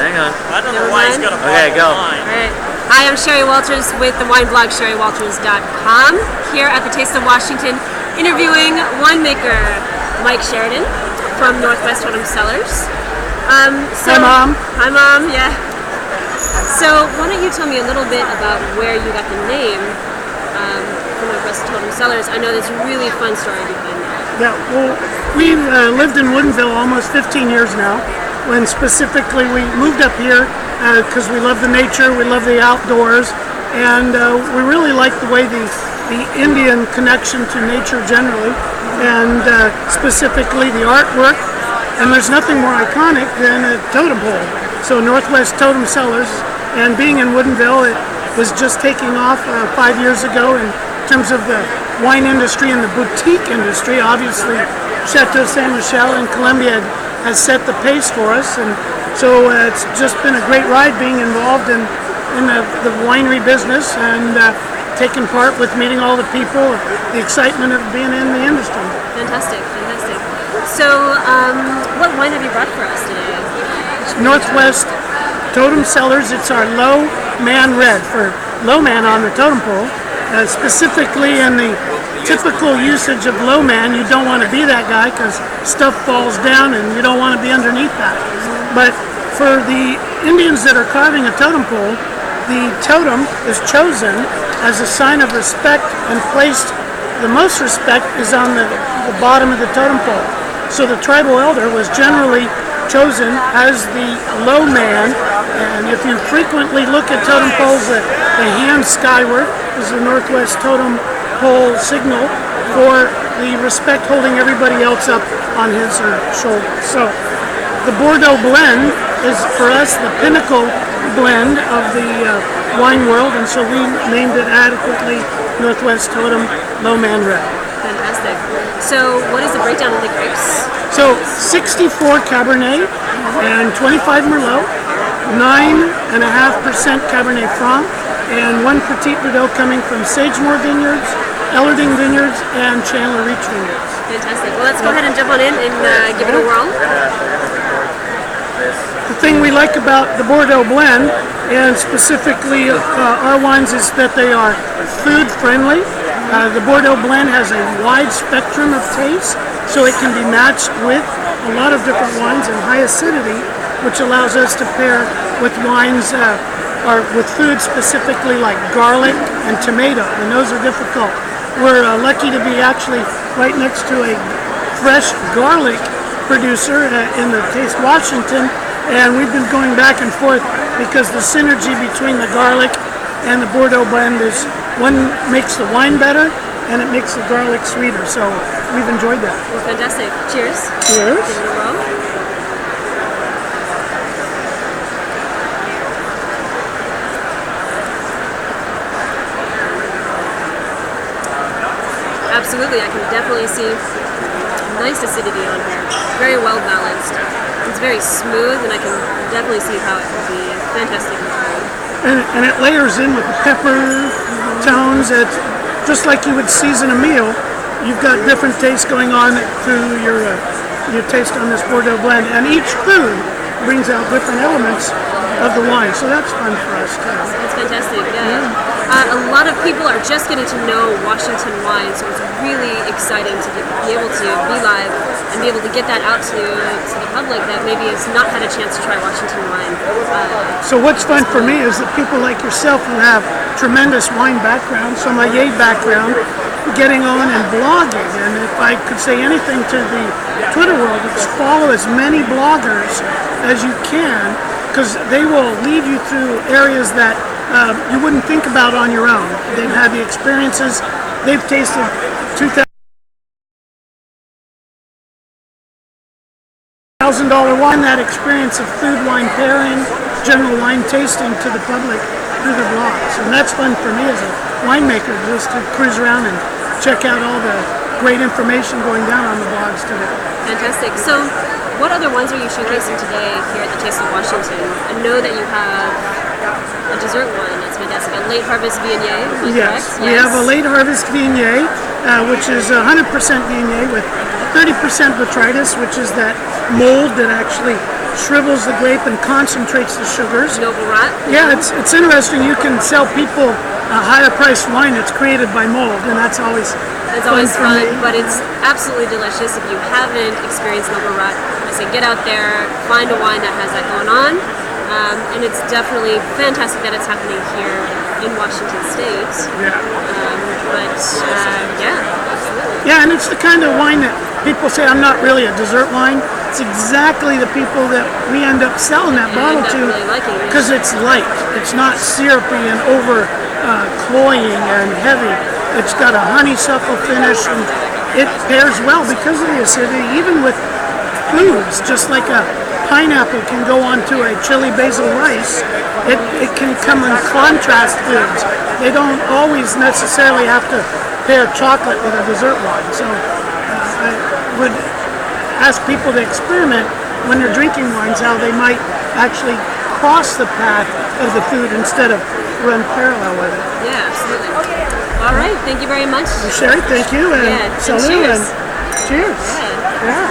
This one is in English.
Hang on. I don't know why he's got a Okay, go. All right. Hi, I'm Cheri Walters with the wine blog CheriWalters.com here at the Taste of Washington interviewing winemaker Mike Sharadin from Northwest Totem Cellars. Hi, Mom. Hi, Mom. Yeah. So why don't you tell me a little bit about where you got the name from Northwest Totem Cellars? I know there's a really fun story behind that. Yeah, well, we've lived in Woodinville almost 15 years now, when specifically we moved up here because we love the nature, we love the outdoors, and we really like the way the Indian connection to nature generally, and specifically the artwork. And there's nothing more iconic than a totem pole. So Northwest Totem Cellars, and being in Woodinville, it was just taking off 5 years ago in terms of the wine industry and the boutique industry. Obviously, Chateau Saint Michel in Colombia has set the pace for us, and so it's just been a great ride being involved in the winery business and taking part with meeting all the people, the excitement of being in the industry. Fantastic, fantastic. So, what wine have you brought for us today? Northwest Totem Cellars. It's our Low Man Red, for low man on the totem pole. Specifically in the typical usage of low man, you don't want to be that guy because stuff falls down and you don't want to be underneath that. But for the Indians that are carving a totem pole, the totem is chosen as a sign of respect and placed, the most respect is on the bottom of the totem pole. So the tribal elder was generally chosen as the low man, and if you frequently look at totem poles, the hand skyward is the Northwest Totem Pole signal for the respect, holding everybody else up on his or her shoulders. So the Bordeaux blend is for us the pinnacle blend of the wine world, and so we named it adequately Northwest Totem Low Man Red. Fantastic. So what is the breakdown of the grapes? So 64 Cabernet and 25 Merlot, 9.5% Cabernet Franc, and 1 Petit Verdot coming from Sagemore Vineyards, Ellarding Vineyards, and Chandler Reach Vineyards. Fantastic. Well, let's go ahead and jump on in and give it a whirl. The thing we like about the Bordeaux blend, and specifically our wines, is that they are food friendly. The Bordeaux blend has a wide spectrum of taste, so it can be matched with a lot of different wines and high acidity, which allows us to pair with wines or with food specifically like garlic and tomato, and those are difficult. We're lucky to be actually right next to a fresh garlic producer in the Taste Washington, and we've been going back and forth because the synergy between the garlic and the Bordeaux blend is, one makes the wine better and it makes the garlic sweeter, so we've enjoyed that. Well, fantastic. Cheers. Cheers. Give it a whirl. Absolutely, I can definitely see nice acidity on here. Very well balanced. It's very smooth, and I can definitely see how it would be fantastic. And it layers in with the pepper tones. It's just like you would season a meal. You've got different tastes going on through your taste on this Bordeaux blend, and each food brings out different elements of the wine. So that's fun for us too. That's fantastic. Yeah. A lot of people are just getting to know Washington wine, so it's really exciting to be able to be live and be able to get that out to the public that maybe has not had a chance to try Washington wine. So what's fun for me is that people like yourself who have tremendous wine background, sommelier background, getting on and blogging. And if I could say anything to the Twitter world, it's follow as many bloggers as you can, because they will lead you through areas that you wouldn't think about on your own. They've had the experiences, they've tasted $2,000 wine, that experience of food wine pairing, general wine tasting to the public through the blogs. And that's fun for me as a winemaker, just to cruise around and check out all the great information going down on the blogs today. Fantastic. So what other wines are you showcasing today here at the Taste of Washington? I know that you have a dessert wine that's fantastic, a late harvest Viognier. Yes, we have a late harvest Viognier, which is 100% Viognier with 30% botrytis, which is that mold that actually shrivels the grape and concentrates the sugars. Noble rot. Yeah, it's interesting. You can sell people a higher priced wine that's created by mold, and that's always It's always for fun, me. but it's absolutely delicious. If you haven't experienced noble rot, I say get out there, find a wine that has that going on, and it's definitely fantastic that it's happening here in Washington State. Yeah. Yeah, absolutely. Yeah, and it's the kind of wine that people say, I'm not really a dessert wine. It's exactly the people that we end up selling that bottle end up to really liking it. because it's light. It's not syrupy and over cloying and heavy. It's got a honeysuckle finish, and it pairs well because of the acidity, even with foods. Just like a pineapple can go onto a chili basil rice, it can come in contrast foods. They don't always necessarily have to pair chocolate with a dessert wine. So I would ask people to experiment when they're drinking wines how they might actually cross the path of the food instead of run parallel with it. Yeah, absolutely. All right, thank you very much. Sherry, thank you, and Yeah, and salut, cheers. and cheers. Yeah. Yeah.